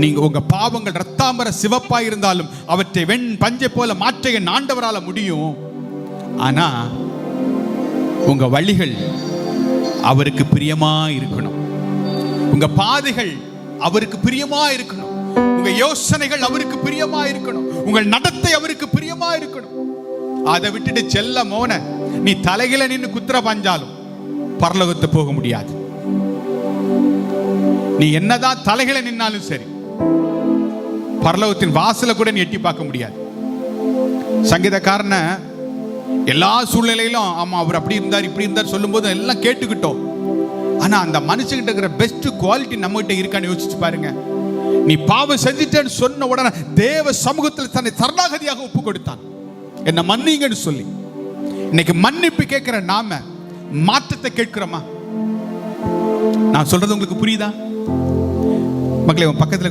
நீங்க உங்க பாவங்கள் ரத்தாம்பர சிவப்பா இருந்தாலும் அவற்றை வெண் பஞ்சை போல மாற்ற என் ஆண்டவரால முடியும். ஆனா உங்க வழிகள் அவருக்கு பிரியமா இருக்கணும். உங்க பாதைகள் அவருக்கு பிரியமா இருக்கணும். உங்க யோசனைகள் அவருக்கு பிரியமா இருக்கணும். உங்கள் நடத்தை அவருக்கு பிரியமா இருக்கணும். அதை விட்டுட்டு செல்ல மோன நீ தலையில நின்று குத்துற பஞ்சாலும் பரலோகத்தை போக முடியாது. நீ என்னதான் தலைகளை நின்னாலும் சரி, பரலோகத்தின் வாசல கூட நீ எட்டி பார்க்க முடியாது. சங்கீதக்காரன எல்லா சூழ்நிலையிலும் ஆமா அவர் அப்படி இருந்தார் இப்படி இருந்தார் சொல்லும் போது எல்லாம் கேட்டுக்கிட்டோம். ஆனா அந்த மனுஷங்கிட்ட இருக்கிற பெஸ்ட் குவாலிட்டி நம்ம கிட்ட இருக்கான்னு யோசிச்சு பாருங்க. நீ பாவம் செஞ்சிட்டேன்னு சொன்ன உடனே தேவ சமூகத்தில் தன்னை சரணாகதியாக ஒப்பு கொடுத்தான், என்ன மன்னிங்கன்னு சொல்லி. இன்னைக்கு மன்னிப்பு கேட்கிற நாம மாற்றத்தை கேட்கிறோமா? நான் சொல்றது உங்களுக்கு புரியுதா மக்களே? உன் பக்கத்துல